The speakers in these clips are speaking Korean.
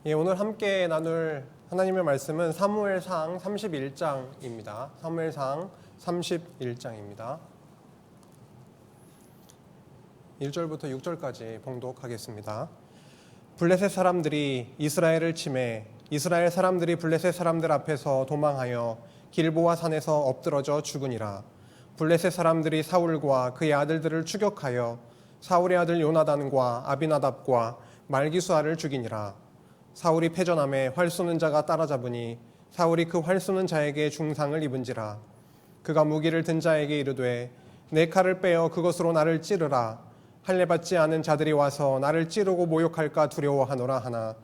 오늘 함께 나눌 하나님의 말씀은 사무엘상 31장입니다. 사무엘상 31장입니다. 1절부터 6절까지 봉독하겠습니다. 블레셋 사람들이 이스라엘을 치매 이스라엘 사람들이 블레셋 사람들 앞에서 도망하여 길보아 산에서 엎드러져 죽으니라. 블레셋 사람들이 사울과 그의 아들들을 추격하여 사울의 아들 요나단과 아비나답과 말기수아를 죽이니라. 사울이 패전함에 활 쏘는 자가 따라잡으니 사울이 그 활 쏘는 자에게 중상을 입은지라. 그가 무기를 든 자에게 이르되 내 칼을 빼어 그것으로 나를 찌르라. 할례 받지 않은 자들이 와서 나를 찌르고 모욕할까 두려워하노라 하나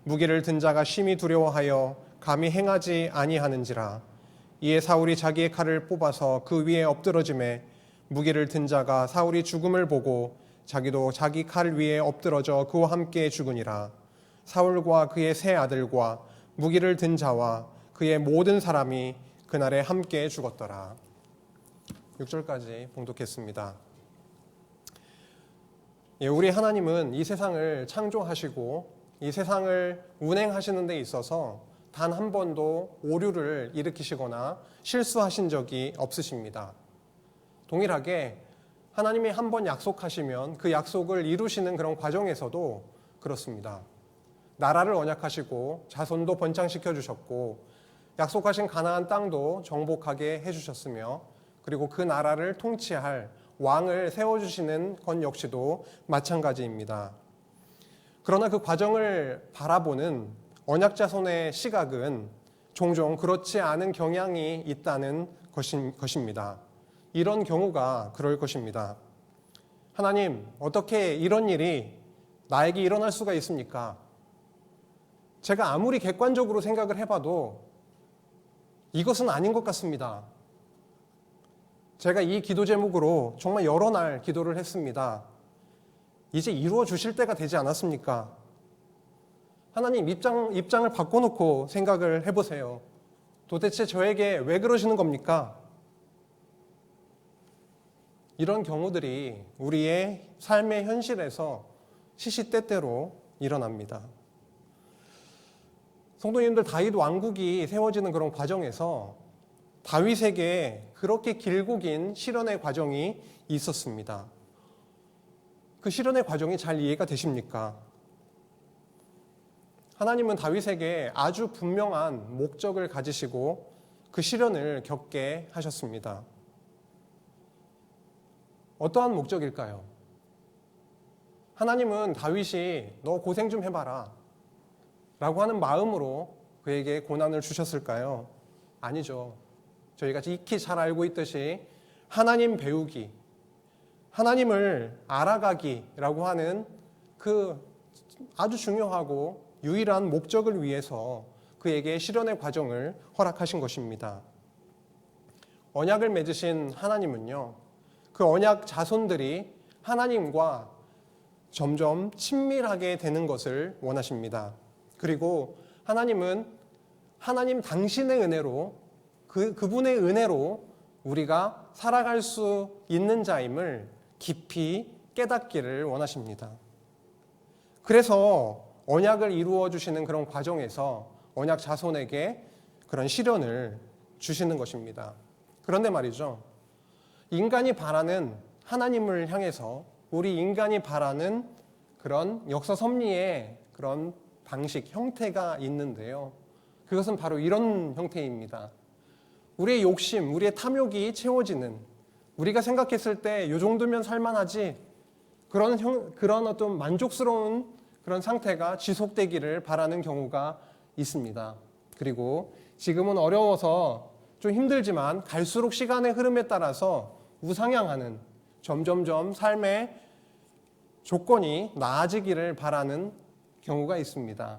무기를 든 자가 심히 두려워하여 감히 행하지 아니하는지라. 이에 사울이 자기의 칼을 뽑아서 그 위에 엎드러짐에 무기를 든 자가 사울이 죽음을 보고 자기도 자기 칼 위에 엎드러져 그와 함께 죽으니라. 사울과 그의 세 아들과 무기를 든 자와 그의 모든 사람이 그날에 함께 죽었더라. 6절까지 봉독했습니다. 우리 하나님은 이 세상을 창조하시고 이 세상을 운행하시는 데 있어서 단 한 번도 오류를 일으키시거나 실수하신 적이 없으십니다. 동일하게 하나님이 한 번 약속하시면 그 약속을 이루시는 그런 과정에서도 그렇습니다. 나라를 언약하시고 자손도 번창시켜 주셨고 약속하신 가나안 땅도 정복하게 해주셨으며 그리고 그 나라를 통치할 왕을 세워주시는 것 역시도 마찬가지입니다. 그러나 그 과정을 바라보는 언약 자손의 시각은 종종 그렇지 않은 경향이 있다는 것입니다. 이런 경우가 그럴 것입니다. 하나님, 어떻게 이런 일이 나에게 일어날 수가 있습니까? 제가 아무리 객관적으로 생각을 해봐도 이것은 아닌 것 같습니다. 제가 이 기도 제목으로 정말 여러 날 기도를 했습니다. 이제 이루어 주실 때가 되지 않았습니까? 하나님 입장을 바꿔놓고 생각을 해보세요. 도대체 저에게 왜 그러시는 겁니까? 이런 경우들이 우리의 삶의 현실에서 시시때때로 일어납니다. 성도님들, 다윗 왕국이 세워지는 그런 과정에서 다윗에게 그렇게 길고 긴 실현의 과정이 있었습니다. 그 실현의 과정이 잘 이해가 되십니까? 하나님은 다윗에게 아주 분명한 목적을 가지시고 그 실현을 겪게 하셨습니다. 어떠한 목적일까요? 하나님은 다윗이 너 고생 좀 해봐라 라고 하는 마음으로 그에게 고난을 주셨을까요? 아니죠. 저희가 익히 잘 알고 있듯이 하나님 배우기, 하나님을 알아가기라고 하는 그 아주 중요하고 유일한 목적을 위해서 그에게 실현의 과정을 허락하신 것입니다. 언약을 맺으신 하나님은요, 그 언약 자손들이 하나님과 점점 친밀하게 되는 것을 원하십니다. 그리고 하나님은 하나님 당신의 은혜로 그분의 은혜로 우리가 살아갈 수 있는 자임을 깊이 깨닫기를 원하십니다. 그래서 언약을 이루어 주시는 그런 과정에서 언약 자손에게 그런 시련을 주시는 것입니다. 그런데 말이죠. 인간이 바라는 하나님을 향해서 우리 인간이 바라는 그런 역사 섭리의 그런 방식, 형태가 있는데요. 그것은 바로 이런 형태입니다. 우리의 욕심, 우리의 탐욕이 채워지는, 우리가 생각했을 때 이 정도면 살만하지, 그런 어떤 만족스러운 그런 상태가 지속되기를 바라는 경우가 있습니다. 그리고 지금은 어려워서 좀 힘들지만 갈수록 시간의 흐름에 따라서 우상향하는, 점점점 삶의 조건이 나아지기를 바라는 경우가 있습니다.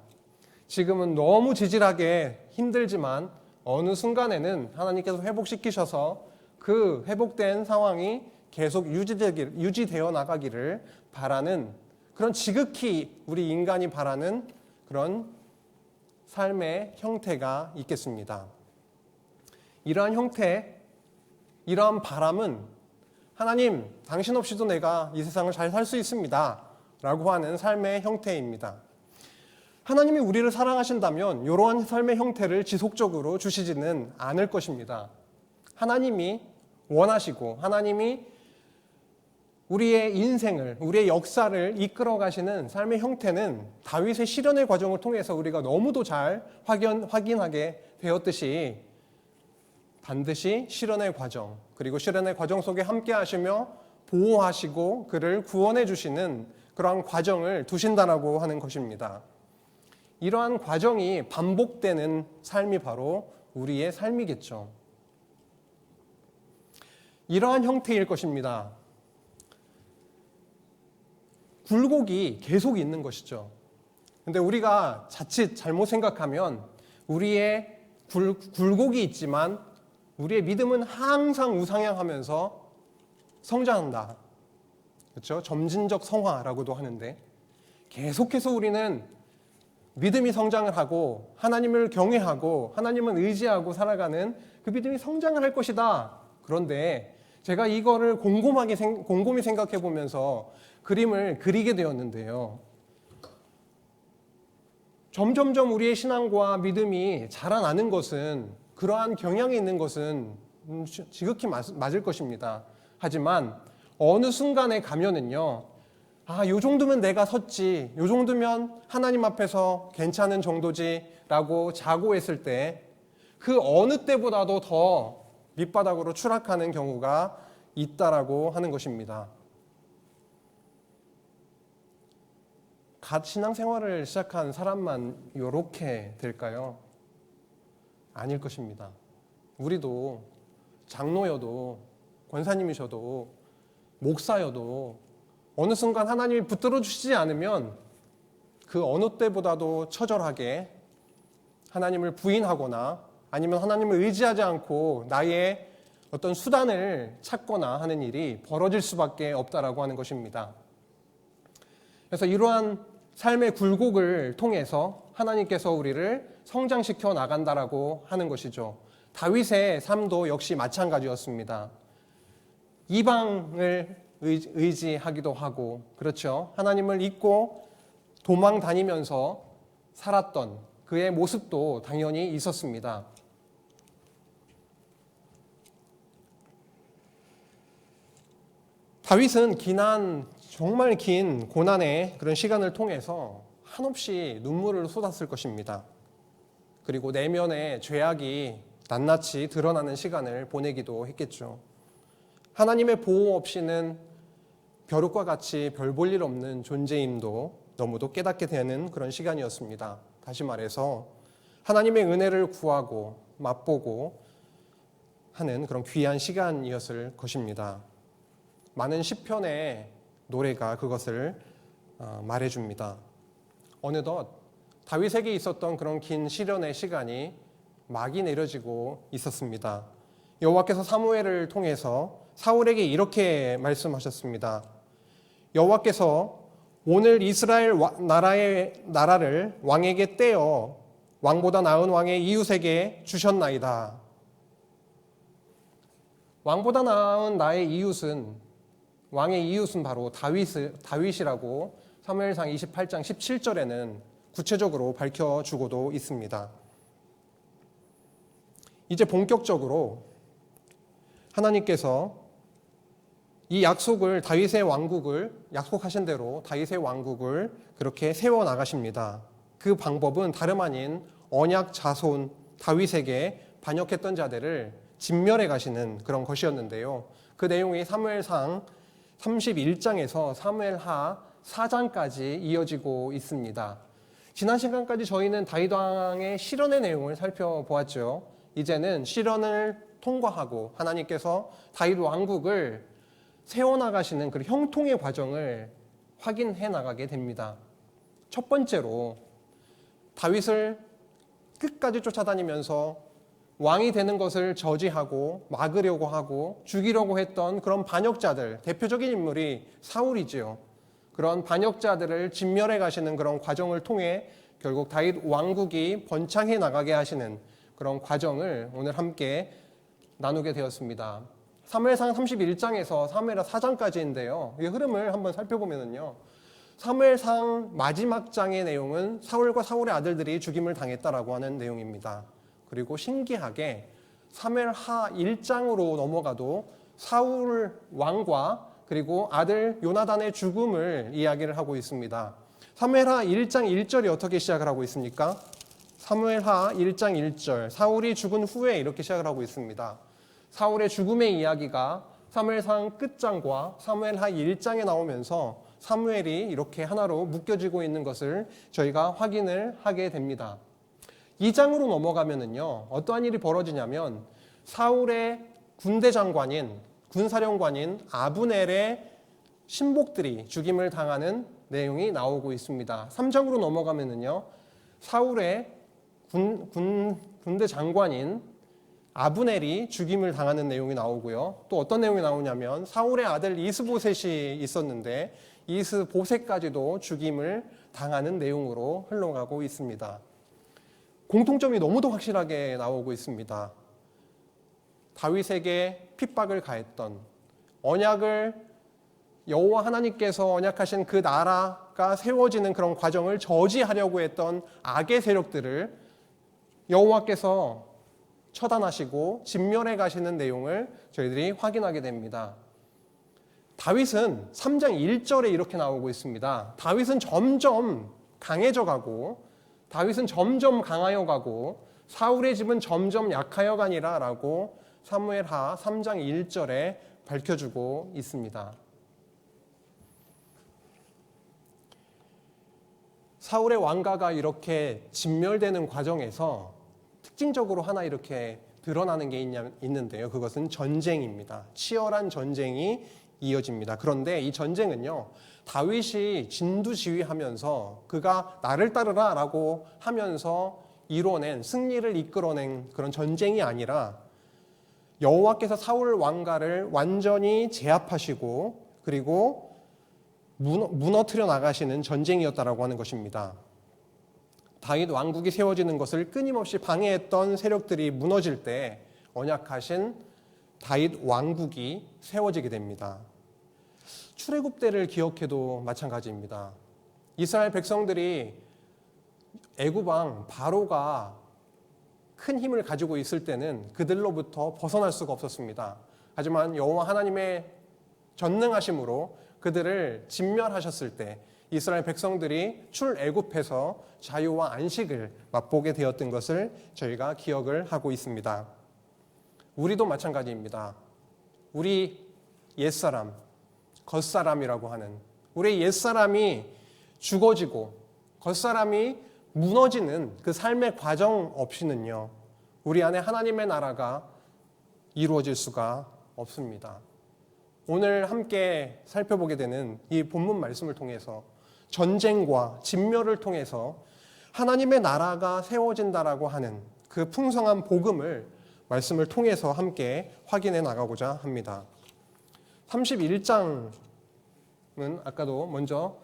지금은 너무 지질하게 힘들지만 어느 순간에는 하나님께서 회복시키셔서 그 회복된 상황이 계속 유지되어 나가기를 바라는 그런 지극히 우리 인간이 바라는 그런 삶의 형태가 있겠습니다. 이러한 형태, 이러한 바람은 하나님, 당신 없이도 내가 이 세상을 잘 살 수 있습니다 라고 하는 삶의 형태입니다. 하나님이 우리를 사랑하신다면 이러한 삶의 형태를 지속적으로 주시지는 않을 것입니다. 하나님이 원하시고 하나님이 우리의 인생을, 우리의 역사를 이끌어 가시는 삶의 형태는 다윗의 실현의 과정을 통해서 우리가 너무도 잘 확인하게 되었듯이 반드시 실현의 과정, 그리고 실현의 과정 속에 함께 하시며 보호하시고 그를 구원해 주시는 그러한 과정을 두신다라고 하는 것입니다. 이러한 과정이 반복되는 삶이 바로 우리의 삶이겠죠. 이러한 형태일 것입니다. 굴곡이 계속 있는 것이죠. 근데 우리가 자칫 잘못 생각하면 우리의 굴곡이 있지만 우리의 믿음은 항상 우상향하면서 성장한다. 그렇죠? 점진적 성화라고도 하는데 계속해서 우리는 믿음이 성장을 하고 하나님을 경외하고 하나님을 의지하고 살아가는 그 믿음이 성장을 할 것이다. 그런데 제가 이거를 곰곰이 생각해 보면서 그림을 그리게 되었는데요. 점점점 우리의 신앙과 믿음이 자라나는 것은, 그러한 경향이 있는 것은 지극히 맞을 것입니다. 하지만 어느 순간에 가면은요, 요 정도면 내가 섰지, 요 정도면 하나님 앞에서 괜찮은 정도지 라고 자고했을 때 그 어느 때보다도 더 밑바닥으로 추락하는 경우가 있다라고 하는 것입니다. 갓 신앙생활을 시작한 사람만 이렇게 될까요? 아닐 것입니다. 우리도 장로여도 권사님이셔도 목사여도 어느 순간 하나님이 붙들어 주시지 않으면 그 어느 때보다도 처절하게 하나님을 부인하거나 아니면 하나님을 의지하지 않고 나의 어떤 수단을 찾거나 하는 일이 벌어질 수밖에 없다라고 하는 것입니다. 그래서 이러한 삶의 굴곡을 통해서 하나님께서 우리를 성장시켜 나간다라고 하는 것이죠. 다윗의 삶도 역시 마찬가지였습니다. 이방을 의지하기도 하고, 그렇죠. 하나님을 잊고 도망 다니면서 살았던 그의 모습도 당연히 있었습니다. 다윗은 정말 긴 고난의 그런 시간을 통해서 한없이 눈물을 쏟았을 것입니다. 그리고 내면의 죄악이 낱낱이 드러나는 시간을 보내기도 했겠죠. 하나님의 보호 없이는 벼룩과 같이 별 볼 일 없는 존재임도 너무도 깨닫게 되는 그런 시간이었습니다. 다시 말해서 하나님의 은혜를 구하고 맛보고 하는 그런 귀한 시간이었을 것입니다. 많은 시편의 노래가 그것을 말해줍니다. 어느덧 다윗에게 있었던 그런 긴 시련의 시간이 막이 내려지고 있었습니다. 여호와께서 사무엘을 통해서 사울에게 이렇게 말씀하셨습니다. 여호와께서 오늘 이스라엘 나라를 왕에게 떼어 왕보다 나은 왕의 이웃에게 주셨나이다. 왕보다 나은 나의 이웃은, 왕의 이웃은 바로 다윗이라고 사무엘상 28장 17절에는 구체적으로 밝혀주고도 있습니다. 이제 본격적으로 하나님께서 이 다윗의 왕국을 약속하신 대로 다윗의 왕국을 그렇게 세워나가십니다. 그 방법은 다름 아닌 언약 자손 다윗에게 반역했던 자들을 진멸해 가시는 그런 것이었는데요. 그 내용이 사무엘상 31장에서 사무엘하 4장까지 이어지고 있습니다. 지난 시간까지 저희는 다윗 왕의 실현의 내용을 살펴보았죠. 이제는 실현을 통과하고 하나님께서 다윗 왕국을 세워나가시는 그 형통의 과정을 확인해 나가게 됩니다. 첫 번째로 다윗을 끝까지 쫓아다니면서 왕이 되는 것을 저지하고 막으려고 하고 죽이려고 했던 그런 반역자들, 대표적인 인물이 사울이지요. 그런 반역자들을 진멸해 가시는 그런 과정을 통해 결국 다윗 왕국이 번창해 나가게 하시는 그런 과정을 오늘 함께 나누게 되었습니다. 사무엘상 31장에서 사무엘하 4장까지인데요. 이 흐름을 한번 살펴보면요. 사무엘상 마지막 장의 내용은 사울과 사울의 아들들이 죽임을 당했다라고 하는 내용입니다. 그리고 신기하게 사무엘하 1장으로 넘어가도 사울 왕과 그리고 아들 요나단의 죽음을 이야기를 하고 있습니다. 사무엘하 1장 1절이 어떻게 시작을 하고 있습니까? 사무엘하 1장 1절, 사울이 죽은 후에 이렇게 시작을 하고 있습니다. 사울의 죽음의 이야기가 사무엘상 끝장과 사무엘하 1장에 나오면서 사무엘이 이렇게 하나로 묶여지고 있는 것을 저희가 확인을 하게 됩니다. 2장으로 넘어가면은요, 어떠한 일이 벌어지냐면 사울의 군대 장관인 군사령관인 아브넬의 신복들이 죽임을 당하는 내용이 나오고 있습니다. 3장으로 넘어가면은요, 사울의 군대 장관인 아브넬이 죽임을 당하는 내용이 나오고요. 또 어떤 내용이 나오냐면 사울의 아들 이스보셋이 있었는데 이스보셋까지도 죽임을 당하는 내용으로 흘러가고 있습니다. 공통점이 너무도 확실하게 나오고 있습니다. 다윗에게 핍박을 가했던, 언약을 여호와 하나님께서 언약하신 그 나라가 세워지는 그런 과정을 저지하려고 했던 악의 세력들을 여호와께서 처단하시고 진멸해 가시는 내용을 저희들이 확인하게 됩니다. 다윗은 3장 1절에 이렇게 나오고 있습니다. 다윗은 점점 강해져 가고, 다윗은 점점 강하여 가고, 사울의 집은 점점 약하여 가니라 라고 사무엘하 3장 1절에 밝혀주고 있습니다. 사울의 왕가가 이렇게 진멸되는 과정에서 특징적으로 하나 이렇게 드러나는 게 있는데요. 그것은 전쟁입니다. 치열한 전쟁이 이어집니다. 그런데 이 전쟁은요, 다윗이 진두지휘하면서 그가 나를 따르라 라고 하면서 이뤄낸, 승리를 이끌어낸 그런 전쟁이 아니라 여호와께서 사울 왕가를 완전히 제압하시고 그리고 무너뜨려 나가시는 전쟁이었다라고 하는 것입니다. 다윗 왕국이 세워지는 것을 끊임없이 방해했던 세력들이 무너질 때 언약하신 다윗 왕국이 세워지게 됩니다. 출애굽 때를 기억해도 마찬가지입니다. 이스라엘 백성들이 애굽 왕 바로가 큰 힘을 가지고 있을 때는 그들로부터 벗어날 수가 없었습니다. 하지만 여호와 하나님의 전능하심으로 그들을 진멸하셨을 때 이스라엘 백성들이 출애굽해서 자유와 안식을 맛보게 되었던 것을 저희가 기억을 하고 있습니다. 우리도 마찬가지입니다. 우리 옛사람, 겉사람이라고 하는 우리 옛사람이 죽어지고 겉사람이 무너지는 그 삶의 과정 없이는요, 우리 안에 하나님의 나라가 이루어질 수가 없습니다. 오늘 함께 살펴보게 되는 이 본문 말씀을 통해서 전쟁과 진멸을 통해서 하나님의 나라가 세워진다라고 하는 그 풍성한 복음을 말씀을 통해서 함께 확인해 나가고자 합니다. 31장은 아까도 먼저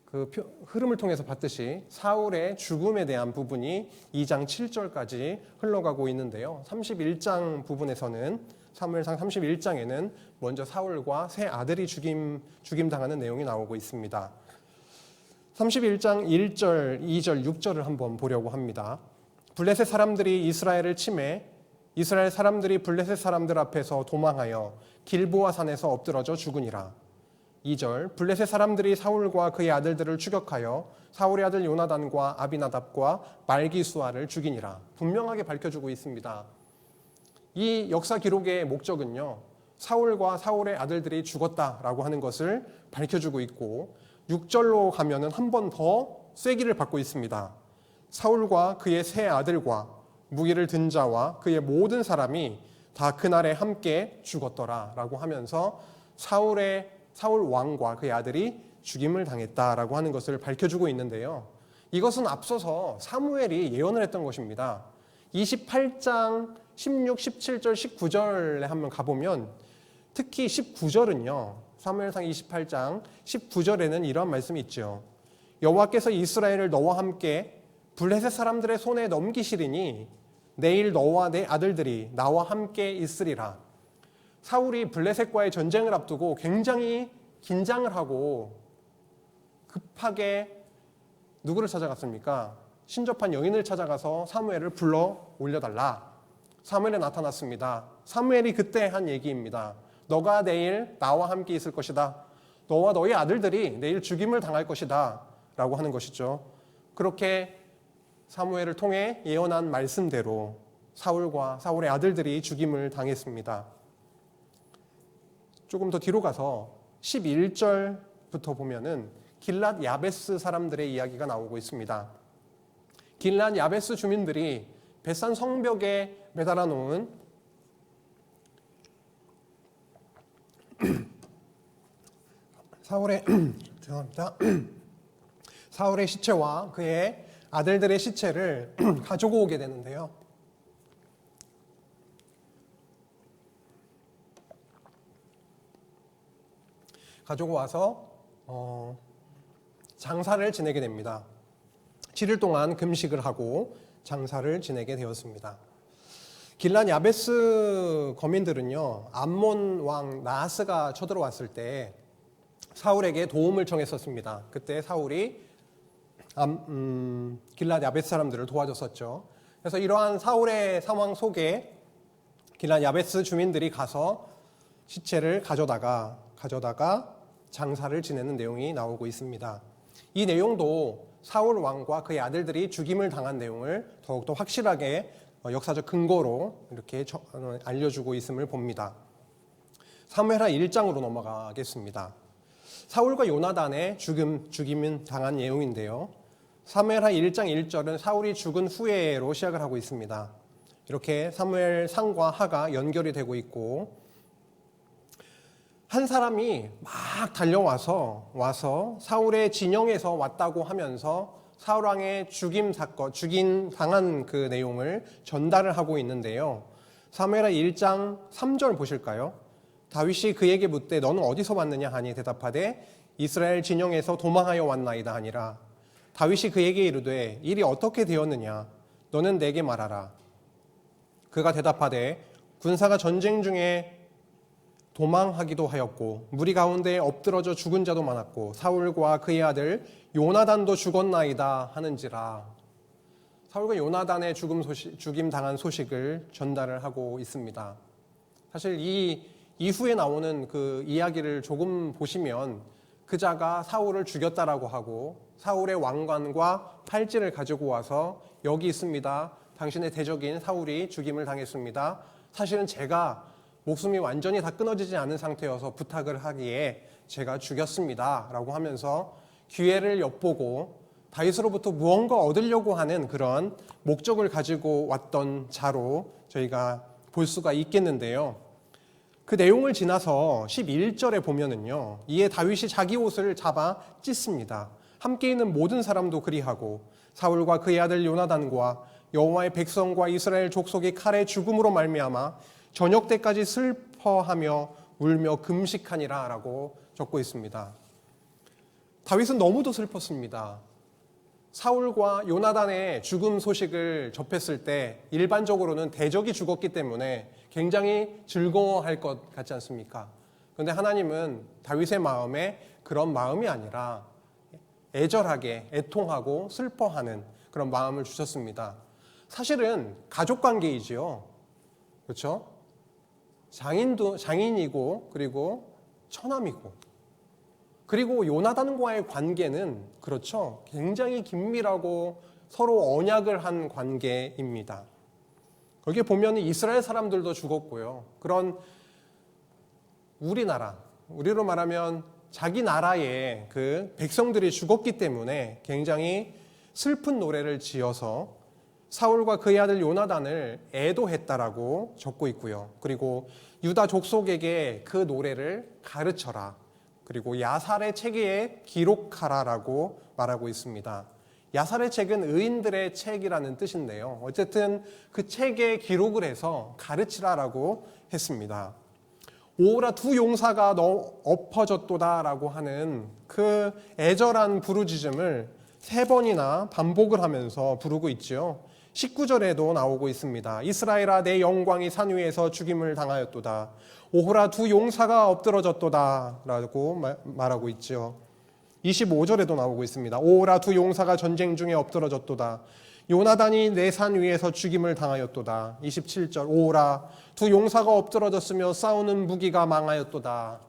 그 흐름을 통해서 봤듯이 사울의 죽음에 대한 부분이 2장 7절까지 흘러가고 있는데요. 31장 부분에서는 사무엘상 31장에는 먼저 사울과 세 아들이 죽임당하는 내용이 나오고 있습니다. 31장 1절, 2절, 6절을 한번 보려고 합니다. 블레셋 사람들이 이스라엘을 침해 이스라엘 사람들이 블레셋 사람들 앞에서 도망하여 길보아 산에서 엎드러져 죽으니라. 2절, 블레셋 사람들이 사울과 그의 아들들을 추격하여 사울의 아들 요나단과 아비나답과 말기수아를 죽이니라. 분명하게 밝혀주고 있습니다. 이 역사 기록의 목적은요, 사울과 사울의 아들들이 죽었다라고 하는 것을 밝혀주고 있고, 6절로 가면은 한 번 더 쐐기를 받고 있습니다. 사울과 그의 세 아들과 무기를 든 자와 그의 모든 사람이 다 그날에 함께 죽었더라라고 하면서 사울 왕과 그의 아들이 죽임을 당했다라고 하는 것을 밝혀주고 있는데요. 이것은 앞서서 사무엘이 예언을 했던 것입니다. 28장 16, 17절, 19절에 한번 가보면 특히 19절은요. 사무엘상 28장 19절에는 이런 말씀이 있죠. 여호와께서 이스라엘을 너와 함께 블레셋 사람들의 손에 넘기시리니 내일 너와 내 아들들이 나와 함께 있으리라. 사울이 블레셋과의 전쟁을 앞두고 굉장히 긴장을 하고 급하게 누구를 찾아갔습니까? 신접한 여인을 찾아가서 사무엘을 불러 올려달라. 사무엘이 나타났습니다. 사무엘이 그때 한 얘기입니다. 너가 내일 나와 함께 있을 것이다. 너와 너희 아들들이 내일 죽임을 당할 것이다. 라고 하는 것이죠. 그렇게 사무엘을 통해 예언한 말씀대로 사울과 사울의 아들들이 죽임을 당했습니다. 조금 더 뒤로 가서 11절부터 보면은 길랏 야베스 사람들의 이야기가 나오고 있습니다. 길랏 야베스 주민들이 벳산 성벽에 매달아 놓은 사울의 죄송합니다. 사울의 시체와 그의 아들들의 시체를 가지고 오게 되는데요. 가지고 와서 장사를 지내게 됩니다. 7일 동안 금식을 하고 장사를 지내게 되었습니다. 길랏 야베스 거민들은요, 암몬 왕 나하스가 쳐들어왔을 때 사울에게 도움을 청했었습니다. 그때 사울이 길랏 야베스 사람들을 도와줬었죠. 그래서 이러한 사울의 상황 속에 길랏 야베스 주민들이 가서 시체를 가져다가 장사를 지내는 내용이 나오고 있습니다. 이 내용도 사울 왕과 그의 아들들이 죽임을 당한 내용을 더욱더 확실하게 역사적 근거로 이렇게 알려주고 있음을 봅니다. 사무엘하 1장으로 넘어가겠습니다. 사울과 요나단의 죽임은 당한 내용인데요. 사무엘하 1장 1절은 사울이 죽은 후에로 시작을 하고 있습니다. 이렇게 사무엘 상과 하가 연결이 되고 있고, 한 사람이 막 달려와서 사울의 진영에서 왔다고 하면서 사울 왕의 죽임 당한 그 내용을 전달을 하고 있는데요. 사무엘하 1장 3절 보실까요? 다윗이 그에게 묻되 너는 어디서 왔느냐 하니 대답하되 이스라엘 진영에서 도망하여 왔나이다 하니라. 다윗이 그에게 이르되 일이 어떻게 되었느냐 너는 내게 말하라. 그가 대답하되 군사가 전쟁 중에 도망하기도 하였고 무리 가운데 엎드러져 죽은 자도 많았고 사울과 그의 아들 요나단도 죽었나이다 하는지라. 사울과 요나단의 죽임 당한 소식을 전달을 하고 있습니다. 사실 이 이후에 나오는 그 이야기를 조금 보시면 그자가 사울을 죽였다라고 하고 사울의 왕관과 팔찌를 가지고 와서 여기 있습니다. 당신의 대적인 사울이 죽임을 당했습니다. 사실은 제가 목숨이 완전히 다 끊어지지 않은 상태여서 부탁을 하기에 제가 죽였습니다. 라고 하면서 기회를 엿보고 다윗으로부터 무언가 얻으려고 하는 그런 목적을 가지고 왔던 자로 저희가 볼 수가 있겠는데요. 그 내용을 지나서 11절에 보면은요, 이에 다윗이 자기 옷을 잡아 찢습니다. 함께 있는 모든 사람도 그리하고 사울과 그의 아들 요나단과 여호와의 백성과 이스라엘 족속이 칼의 죽음으로 말미암아 저녁 때까지 슬퍼하며 울며 금식하니라 라고 적고 있습니다. 다윗은 너무도 슬펐습니다. 사울과 요나단의 죽음 소식을 접했을 때 일반적으로는 대적이 죽었기 때문에 굉장히 즐거워할 것 같지 않습니까? 그런데 하나님은 다윗의 마음에 그런 마음이 아니라 애절하게 애통하고 슬퍼하는 그런 마음을 주셨습니다. 사실은 가족관계이지요. 그렇죠? 장인이고 그리고 처남이고 그리고 요나단과의 관계는 그렇죠. 굉장히 긴밀하고 서로 언약을 한 관계입니다. 거기에 보면 이스라엘 사람들도 죽었고요. 그런 우리로 말하면 자기 나라의 그 백성들이 죽었기 때문에 굉장히 슬픈 노래를 지어서 사울과 그의 아들 요나단을 애도했다라고 적고 있고요. 그리고 유다 족속에게 그 노래를 가르쳐라. 그리고 야살의 책에 기록하라라고 말하고 있습니다. 야살의 책은 의인들의 책이라는 뜻인데요. 어쨌든 그 책에 기록을 해서 가르치라라고 했습니다. 오라 두 용사가 엎어졌도다라고 하는 그 애절한 부르짖음을 3번이나 반복을 하면서 부르고 있죠. 19절에도 나오고 있습니다. 이스라엘아 내 영광이 산 위에서 죽임을 당하였도다. 오호라 두 용사가 엎드러졌도다 라고 말하고 있죠. 25절에도 나오고 있습니다. 오라 두 용사가 전쟁 중에 엎드러졌도다. 요나단이 내 산 위에서 죽임을 당하였도다. 27절 오라 두 용사가 엎드러졌으며 싸우는 무기가 망하였도다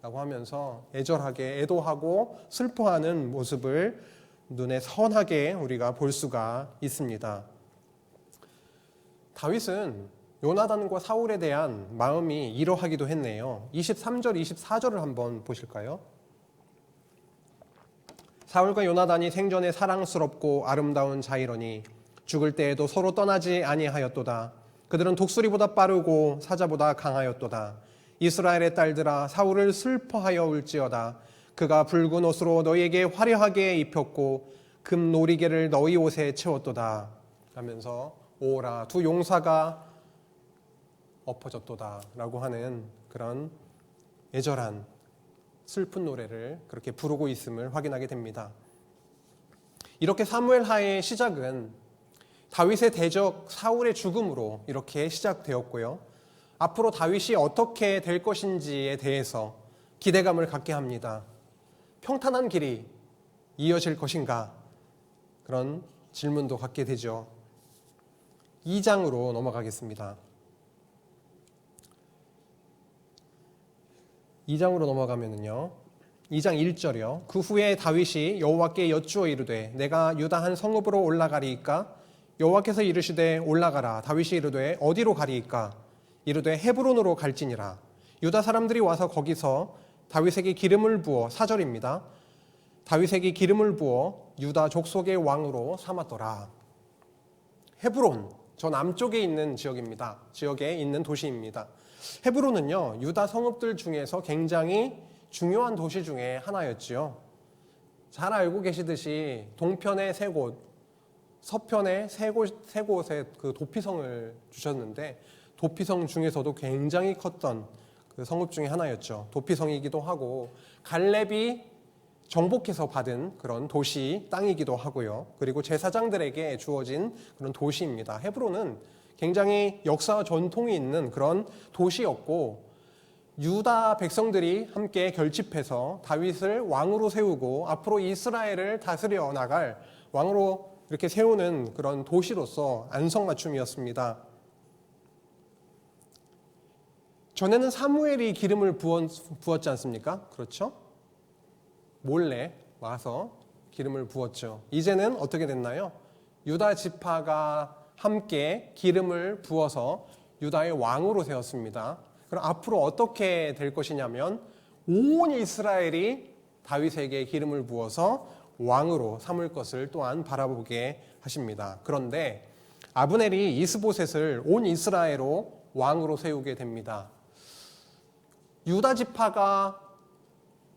라고 하면서 애절하게 애도하고 슬퍼하는 모습을 눈에 선하게 우리가 볼 수가 있습니다. 다윗은 요나단과 사울에 대한 마음이 이러하기도 했네요. 23절, 24절을 한번 보실까요? 사울과 요나단이 생전에 사랑스럽고 아름다운 자이러니 죽을 때에도 서로 떠나지 아니하였도다. 그들은 독수리보다 빠르고 사자보다 강하였도다. 이스라엘의 딸들아 사울을 슬퍼하여 울지어다. 그가 붉은 옷으로 너희에게 화려하게 입혔고 금 놀이개를 너희 옷에 채웠도다 하면서 오라 두 용사가 엎어졌도다 라고 하는 그런 애절한 슬픈 노래를 그렇게 부르고 있음을 확인하게 됩니다. 이렇게 사무엘하의 시작은 다윗의 대적 사울의 죽음으로 이렇게 시작되었고요. 앞으로 다윗이 어떻게 될 것인지에 대해서 기대감을 갖게 합니다. 평탄한 길이 이어질 것인가? 그런 질문도 갖게 되죠. 2장으로 넘어가겠습니다. 2장으로 넘어가면은요. 2장 1절이요. 그 후에 다윗이 여호와께 여쭈어 이르되 내가 유다 한 성읍으로 올라가리이까? 여호와께서 이르시되 올라가라. 다윗이 이르되 어디로 가리이까? 이르되 헤브론으로 갈지니라. 유다 사람들이 와서 거기서 다윗에게 기름을 부어 4절입니다. 다윗에게 기름을 부어 유다 족속의 왕으로 삼았더라. 헤브론, 저 남쪽에 있는 지역입니다. 지역에 있는 도시입니다. 헤브론은요, 유다 성읍들 중에서 굉장히 중요한 도시 중에 하나였지요. 잘 알고 계시듯이 동편의 세 곳, 서편의 세 곳에 그 도피성을 주셨는데 도피성 중에서도 굉장히 컸던 그 성읍 중에 하나였죠. 도피성이기도 하고 갈렙이 정복해서 받은 그런 도시 땅이기도 하고요. 그리고 제사장들에게 주어진 그런 도시입니다. 헤브론은 굉장히 역사와 전통이 있는 그런 도시였고 유다 백성들이 함께 결집해서 다윗을 왕으로 세우고 앞으로 이스라엘을 다스려 나갈 왕으로 이렇게 세우는 그런 도시로서 안성맞춤이었습니다. 전에는 사무엘이 기름을 부었지 않습니까? 그렇죠? 몰래 와서 기름을 부었죠. 이제는 어떻게 됐나요? 유다 지파가 함께 기름을 부어서 유다의 왕으로 세웠습니다. 그럼 앞으로 어떻게 될 것이냐면 온 이스라엘이 다윗에게 기름을 부어서 왕으로 삼을 것을 또한 바라보게 하십니다. 그런데 아브넬이 이스보셋을 온 이스라엘로 왕으로 세우게 됩니다. 유다 지파가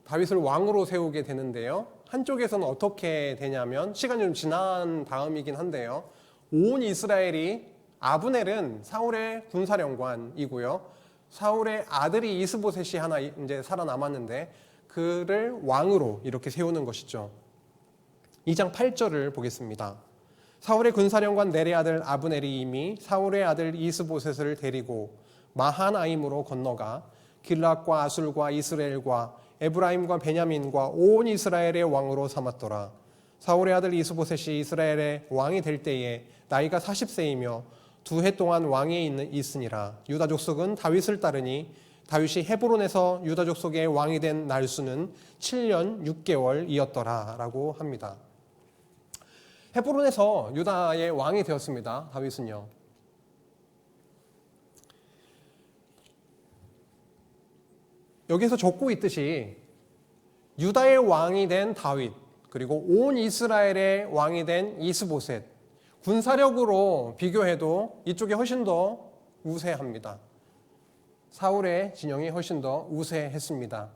다윗을 왕으로 세우게 되는데요. 한쪽에서는 어떻게 되냐면 시간이 좀 지난 다음이긴 한데요. 온 이스라엘이 아브넬은 사울의 군사령관이고요. 사울의 아들이 이스보셋이 하나 이제 살아남았는데 그를 왕으로 이렇게 세우는 것이죠. 2장 8절을 보겠습니다. 사울의 군사령관 넬의 아들 아브넬이 이미 사울의 아들 이스보셋을 데리고 마하나임으로 건너가 길랏과 아술과 이스라엘과 에브라임과 베냐민과 온 이스라엘의 왕으로 삼았더라. 사울의 아들 이스보셋이 이스라엘의 왕이 될 때에 나이가 40세이며 2해 동안 왕위에 있으니라. 유다 족속은 다윗을 따르니 다윗이 헤브론에서 유다 족속의 왕이 된 날수는 7년 6개월이었더라 라고 합니다. 헤브론에서 유다의 왕이 되었습니다. 다윗은요. 여기서 적고 있듯이 유다의 왕이 된 다윗 그리고 온 이스라엘의 왕이 된 이스보셋 군사력으로 비교해도 이쪽이 훨씬 더 우세합니다. 사울의 진영이 훨씬 더 우세했습니다.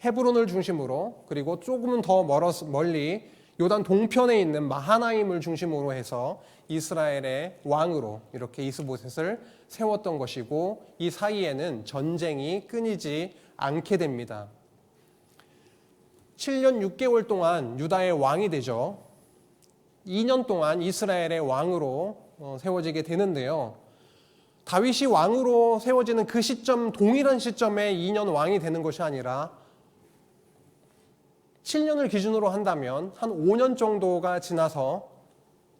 헤브론을 중심으로 그리고 조금은 더 멀리 요단 동편에 있는 마하나임을 중심으로 해서 이스라엘의 왕으로 이렇게 이스보셋을 세웠던 것이고 이 사이에는 전쟁이 끊이지 않게 됩니다. 7년 6개월 동안 유다의 왕이 되죠. 2년 동안 이스라엘의 왕으로 세워지게 되는데요. 다윗이 왕으로 세워지는 그 시점 동일한 시점에 2년 왕이 되는 것이 아니라 7년을 기준으로 한다면 한 5년 정도가 지나서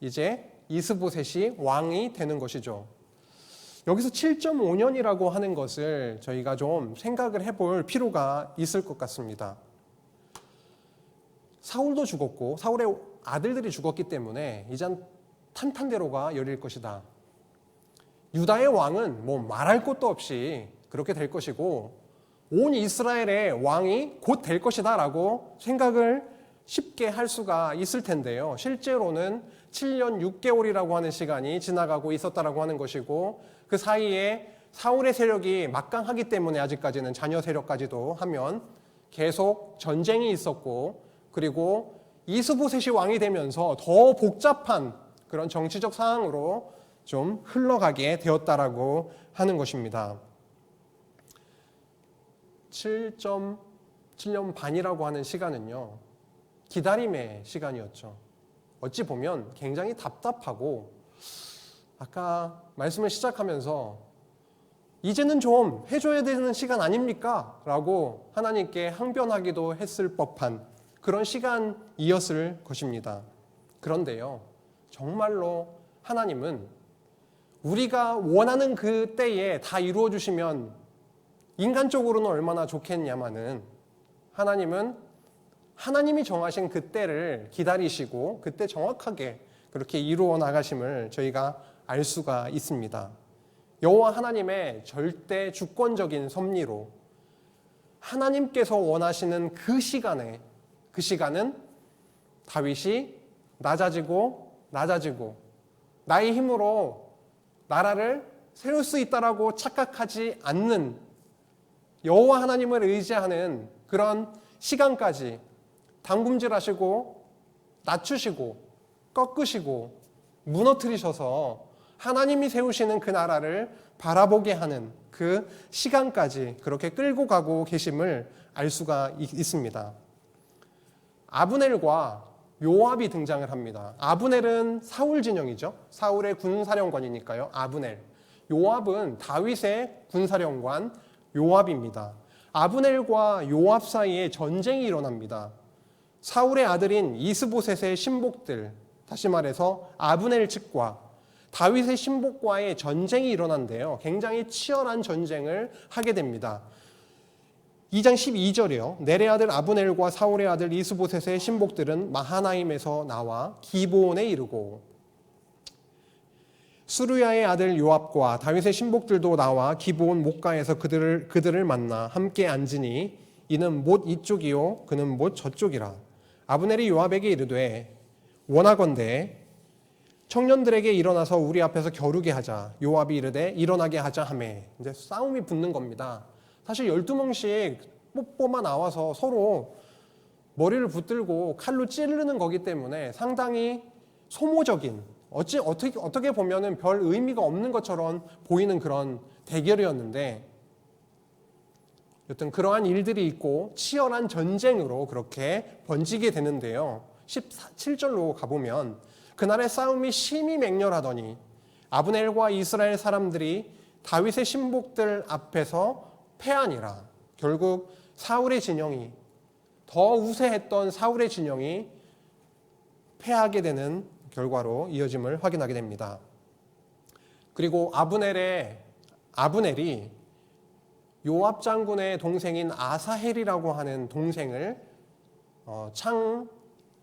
이제 이스보셋이 왕이 되는 것이죠. 여기서 7.5년이라고 하는 것을 저희가 좀 생각을 해볼 필요가 있을 것 같습니다. 사울도 죽었고 사울의 아들들이 죽었기 때문에 이젠 탄탄대로가 열릴 것이다. 유다의 왕은 뭐 말할 것도 없이 그렇게 될 것이고 온 이스라엘의 왕이 곧 될 것이다 라고 생각을 쉽게 할 수가 있을 텐데요. 실제로는 7년 6개월이라고 하는 시간이 지나가고 있었다라고 하는 것이고 그 사이에 사울의 세력이 막강하기 때문에 아직까지는 자녀 세력까지도 하면 계속 전쟁이 있었고 그리고 이스보셋이 왕이 되면서 더 복잡한 그런 정치적 상황으로 좀 흘러가게 되었다라고 하는 것입니다. 7.7년 반이라고 하는 시간은요, 기다림의 시간이었죠. 어찌 보면 굉장히 답답하고 아까 말씀을 시작하면서 이제는 좀 해줘야 되는 시간 아닙니까? 라고 하나님께 항변하기도 했을 법한 그런 시간이었을 것입니다. 그런데요, 정말로 하나님은 우리가 원하는 그 때에 다 이루어 주시면 인간적으로는 얼마나 좋겠냐마는 하나님은 하나님이 정하신 그 때를 기다리시고 그때 정확하게 그렇게 이루어 나가심을 저희가 알 수가 있습니다. 여호와 하나님의 절대 주권적인 섭리로 하나님께서 원하시는 그 시간에 그 시간은 다윗이 낮아지고 나의 힘으로 나라를 세울 수 있다라고 착각하지 않는 여호와 하나님을 의지하는 그런 시간까지 담금질하시고 낮추시고 꺾으시고 무너뜨리셔서 하나님이 세우시는 그 나라를 바라보게 하는 그 시간까지 그렇게 끌고 가고 계심을 알 수가 있습니다. 아브넬과 요압이 등장을 합니다. 아브넬은 사울 진영이죠. 사울의 군사령관이니까요. 아브넬. 요압은 다윗의 군사령관 요압입니다. 아브넬과 요압 사이에 전쟁이 일어납니다. 사울의 아들인 이스보셋의 신복들, 다시 말해서 아브넬 측과 다윗의 신복과의 전쟁이 일어난대요. 굉장히 치열한 전쟁을 하게 됩니다. 2장 12절이요. 넬의 아들 아브넬과 사울의 아들 이스보셋의 신복들은 마하나임에서 나와 기브온에 이르고 수르야의 아들 요압과 다윗의 신복들도 나와 기브온 목가에서 그들을 만나 함께 앉으니 이는 못 이쪽이요 그는 못 저쪽이라. 아브넬이 요압에게 이르되 원하건대 청년들에게 일어나서 우리 앞에서 겨루게 하자. 요압이 이르되 일어나게 하자 하매 이제 싸움이 붙는 겁니다. 사실 12명씩 뽀뽀만 나와서 서로 머리를 붙들고 칼로 찌르는 거기 때문에 상당히 소모적인 어떻게 보면은 별 의미가 없는 것처럼 보이는 그런 대결이었는데 여튼 그러한 일들이 있고 치열한 전쟁으로 그렇게 번지게 되는데요. 17절로 가보면 그날의 싸움이 심히 맹렬하더니 아브넬과 이스라엘 사람들이 다윗의 신복들 앞에서 패하니라. 결국 사울의 진영이 더 우세했던 사울의 진영이 패하게 되는 결과로 이어짐을 확인하게 됩니다. 그리고 아브넬이 요압 장군의 동생인 아사헬이라고 하는 동생을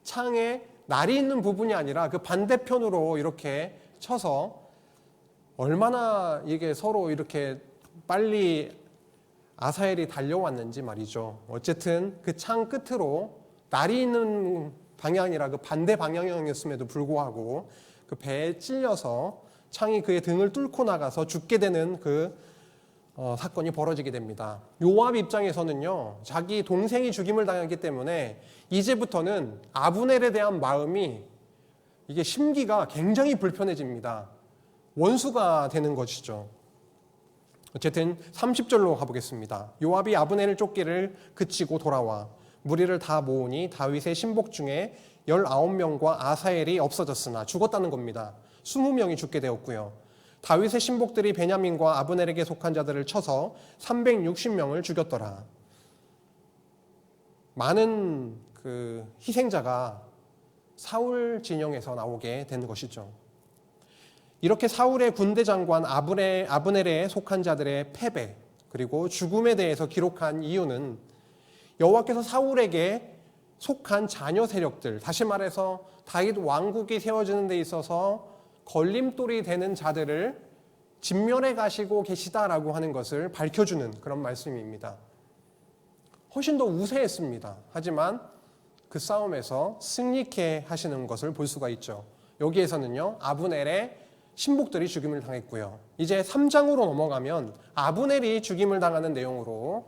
창에 날이 있는 부분이 아니라 그 반대편으로 이렇게 쳐서 얼마나 이게 서로 이렇게 빨리 아사헬이 달려왔는지 말이죠. 어쨌든 그 창 끝으로 날이 있는 방향이라 그 반대 방향이었음에도 불구하고 그 배에 찔려서 창이 그의 등을 뚫고 나가서 죽게 되는 그 사건이 벌어지게 됩니다. 요압 입장에서는요, 자기 동생이 죽임을 당했기 때문에 이제부터는 아브넬에 대한 마음이 이게 심기가 굉장히 불편해집니다. 원수가 되는 것이죠. 어쨌든 30절로 가보겠습니다. 요압이 아브넬을 쫓기를 그치고 돌아와 무리를 다 모으니 다윗의 신복 중에 19명과 아사헬이 없어졌으나 죽었다는 겁니다. 20명이 죽게 되었고요. 다윗의 신복들이 베냐민과 아브넬에게 속한 자들을 쳐서 360명을 죽였더라. 많은 그 희생자가 사울 진영에서 나오게 된 것이죠. 이렇게 사울의 군대 장관 아브넬에 속한 자들의 패배 그리고 죽음에 대해서 기록한 이유는 여호와께서 사울에게 속한 자녀 세력들, 다시 말해서 다윗 왕국이 세워지는 데 있어서 걸림돌이 되는 자들을 진멸해 가시고 계시다라고 하는 것을 밝혀주는 그런 말씀입니다. 훨씬 더 우세했습니다. 하지만 그 싸움에서 승리케 하시는 것을 볼 수가 있죠. 여기에서는요, 아브넬의 신복들이 죽임을 당했고요. 이제 3장으로 넘어가면 아브넬이 죽임을 당하는 내용으로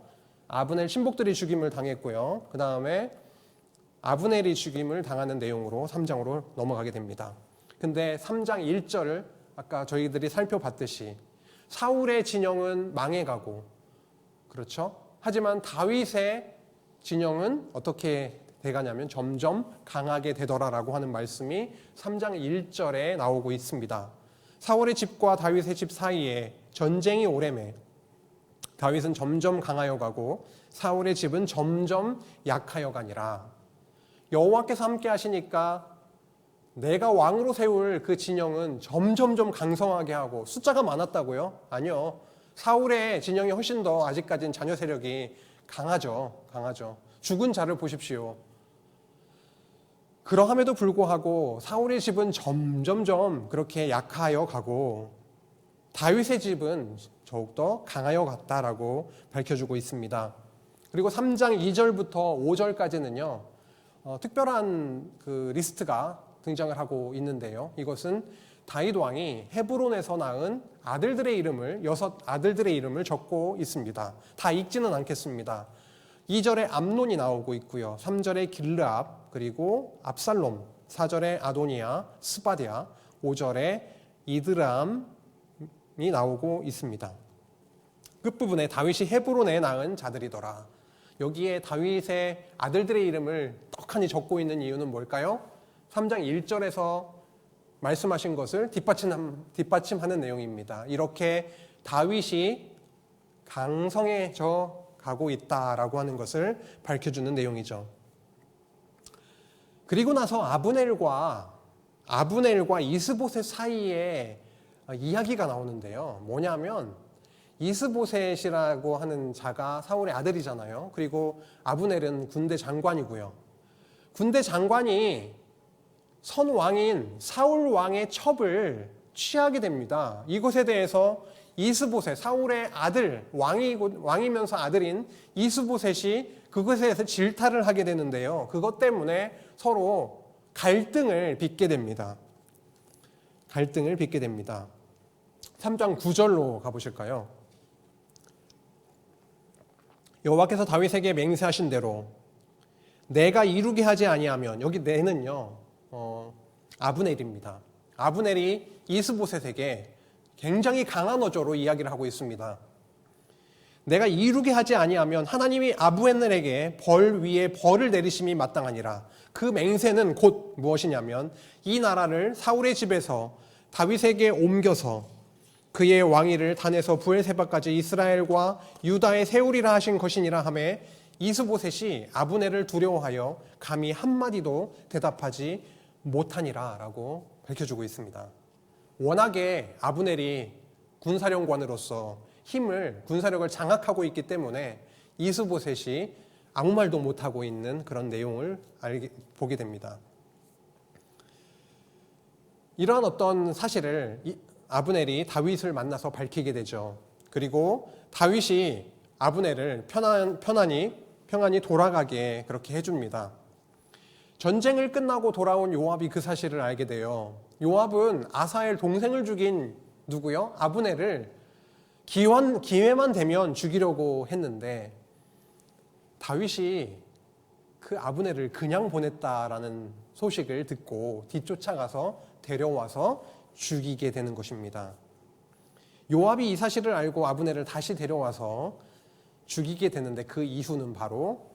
아브넬 신복들이 죽임을 당했고요. 그 다음에 아브넬이 죽임을 당하는 내용으로 3장으로 넘어가게 됩니다. 근데 3장 1절을 아까 저희들이 살펴봤듯이 사울의 진영은 망해가고, 그렇죠? 하지만 다윗의 진영은 어떻게 돼가냐면 점점 강하게 되더라라고 하는 말씀이 3장 1절에 나오고 있습니다. 사울의 집과 다윗의 집 사이에 전쟁이 오래매 다윗은 점점 강하여 가고 사울의 집은 점점 약하여 가니라. 여호와께서 함께 하시니까 내가 왕으로 세울 그 진영은 점점점 강성하게 하고, 숫자가 많았다고요? 아니요. 사울의 진영이 훨씬 더 아직까지는 자녀 세력이 강하죠. 죽은 자를 보십시오. 그러함에도 불구하고 사울의 집은 점점점 그렇게 약하여 가고 다윗의 집은 더욱더 강하여 갔다라고 밝혀주고 있습니다. 그리고 3장 2절부터 5절까지는요, 특별한 그 리스트가 등장을 하고 있는데요. 이것은 다윗 왕이 헤브론에서 낳은 아들들의 이름을 6 아들들의 이름을 적고 있습니다. 다 읽지는 않겠습니다. 2절에 암논이 나오고 있고요. 3절에 길르압, 그리고 압살롬, 4절에 아도니아, 스바디아, 5절에 이드람이 나오고 있습니다. 끝부분에 다윗이 헤브론에 낳은 자들이더라. 여기에 다윗의 아들들의 이름을 떡하니 적고 있는 이유는 뭘까요? 3장 1절에서 말씀하신 것을 뒷받침하는 내용입니다. 이렇게 다윗이 강성해져 가고 있다라고 하는 것을 밝혀주는 내용이죠. 그리고 나서 아브넬과 이스보셋 사이에 이야기가 나오는데요. 뭐냐면 이스보셋이라고 하는 자가 사울의 아들이잖아요. 그리고 아브넬은 군대 장관이고요. 군대 장관이 선 왕인 사울 왕의 첩을 취하게 됩니다. 이것에 대해서 이스보셋, 사울의 아들, 왕이면서 아들인 이스보셋이 그것에 대해서 질타를 하게 되는데요. 그것 때문에 서로 갈등을 빚게 됩니다. 3장 9절로 가보실까요? 여호와께서 다윗에게 맹세하신 대로 내가 이루게 하지 아니하면, 여기 내는요, 아브넬입니다. 아브넬이 이스보셋에게 굉장히 강한 어조로 이야기를 하고 있습니다. 내가 이루게 하지 아니하면 하나님이 아브넬에게 벌 위에 벌을 내리심이 마땅하니라. 그 맹세는 곧 무엇이냐면 이 나라를 사울의 집에서 다윗에게 옮겨서 그의 왕위를 단에서 브엘세바까지 이스라엘과 유다에 세우리라 하신 것이니라 하매 이스보셋이 아브넬을 두려워하여 감히 한마디도 대답하지 못하니라 라고 밝혀주고 있습니다. 워낙에 아브넬이 군사령관으로서 군사력을 장악하고 있기 때문에 이스보셋이 아무 말도 못하고 있는 그런 내용을 보게 됩니다. 이러한 어떤 사실을 아브넬이 다윗을 만나서 밝히게 되죠. 그리고 다윗이 아브넬을 평안히 돌아가게 그렇게 해줍니다. 전쟁을 끝나고 돌아온 요압이 그 사실을 알게 돼요. 요압은 아사엘 동생을 죽인 누구요? 아브넬을 기회만 되면 죽이려고 했는데 다윗이 그 아브넬을 그냥 보냈다라는 소식을 듣고 뒤쫓아가서 데려와서 죽이게 되는 것입니다. 요압이 이 사실을 알고 아브넬을 다시 데려와서 죽이게 되는데 그 이유는 바로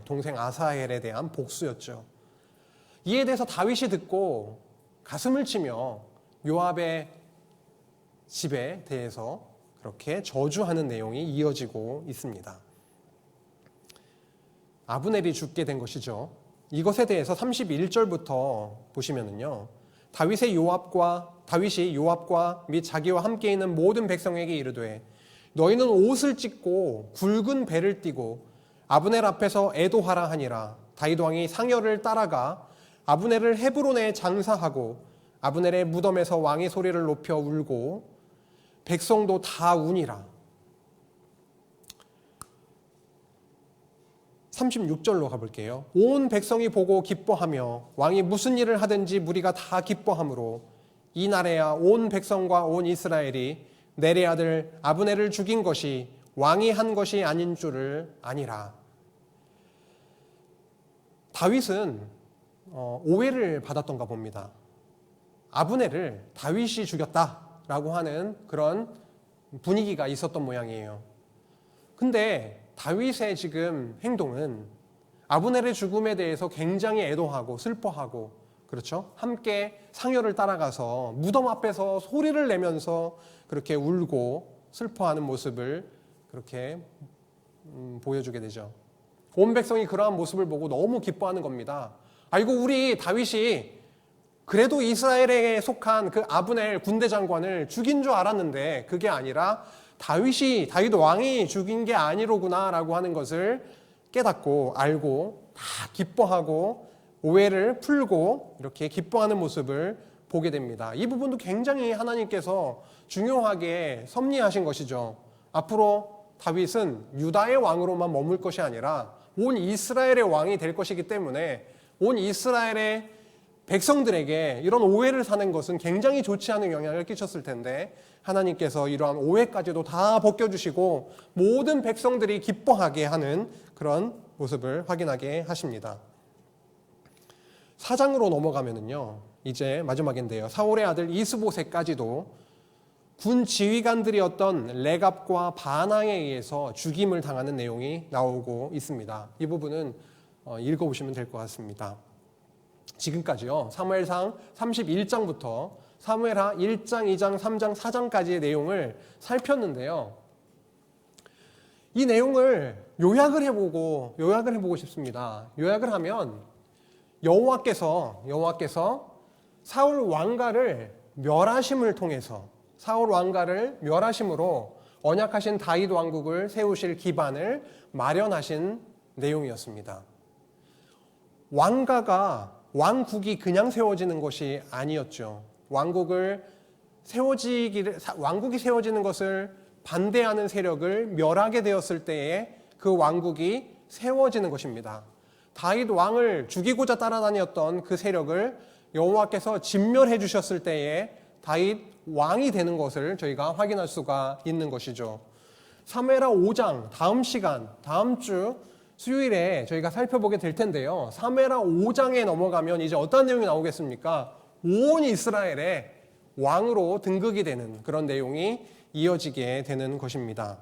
동생 아사헬에 대한 복수였죠. 이에 대해서 다윗이 듣고 가슴을 치며 요압의 집에 대해서 그렇게 저주하는 내용이 이어지고 있습니다. 아브넬이 죽게 된 것이죠. 이것에 대해서 31절부터 보시면은요. 다윗이 요압과 및 자기와 함께 있는 모든 백성에게 이르되 너희는 옷을 찢고 굵은 배를 띠고 아브넬 앞에서 애도하라 하니라. 다윗 왕이 상여를 따라가 아브넬을 헤브론에 장사하고 아브넬의 무덤에서 왕의 소리를 높여 울고 백성도 다 우니라. 36절로 가볼게요. 온 백성이 보고 기뻐하며 왕이 무슨 일을 하든지 무리가 다 기뻐하므로 이날에야 온 백성과 온 이스라엘이 넬의 아들 아브넬을 죽인 것이 왕이 한 것이 아닌 줄을 아니라. 다윗은 오해를 받았던가 봅니다. 아브넬을 다윗이 죽였다라고 하는 그런 분위기가 있었던 모양이에요. 근데 다윗의 지금 행동은 아브넬의 죽음에 대해서 굉장히 애도하고 슬퍼하고, 그렇죠? 함께 상여를 따라가서 무덤 앞에서 소리를 내면서 그렇게 울고 슬퍼하는 모습을 그렇게 보여주게 되죠. 온 백성이 그러한 모습을 보고 너무 기뻐하는 겁니다. 아이고, 우리 다윗이 그래도 이스라엘에 속한 그 아브넬 군대 장관을 죽인 줄 알았는데 그게 아니라 다윗 왕이 죽인 게 아니로구나라고 하는 것을 깨닫고 알고 다 기뻐하고 오해를 풀고 이렇게 기뻐하는 모습을 보게 됩니다. 이 부분도 굉장히 하나님께서 중요하게 섭리하신 것이죠. 앞으로 다윗은 유다의 왕으로만 머물 것이 아니라 온 이스라엘의 왕이 될 것이기 때문에 온 이스라엘의 백성들에게 이런 오해를 사는 것은 굉장히 좋지 않은 영향을 끼쳤을 텐데 하나님께서 이러한 오해까지도 다 벗겨주시고 모든 백성들이 기뻐하게 하는 그런 모습을 확인하게 하십니다. 4장으로 넘어가면은요, 이제 마지막인데요. 사울의 아들 이스보셋까지도 군 지휘관들이었던 레갑과 바나에 의해서 죽임을 당하는 내용이 나오고 있습니다. 이 부분은 읽어보시면 될 것 같습니다. 지금까지요, 사무엘상 31장부터 사무엘하 1장, 2장, 3장, 4장까지의 내용을 살폈는데요. 이 내용을 요약을 해보고 싶습니다. 요약을 하면 여호와께서 사울 왕가를 멸하심으로 언약하신 다윗 왕국을 세우실 기반을 마련하신 내용이었습니다. 왕국이 그냥 세워지는 것이 아니었죠. 왕국이 세워지는 것을 반대하는 세력을 멸하게 되었을 때에 그 왕국이 세워지는 것입니다. 다윗 왕을 죽이고자 따라다녔던 그 세력을 여호와께서 진멸해 주셨을 때에 다윗 왕이 되는 것을 저희가 확인할 수가 있는 것이죠. 사무엘하 5장 다음 주 수요일에 저희가 살펴보게 될 텐데요. 사무엘하 5장에 넘어가면 이제 어떤 내용이 나오겠습니까? 온 이스라엘의 왕으로 등극이 되는 그런 내용이 이어지게 되는 것입니다.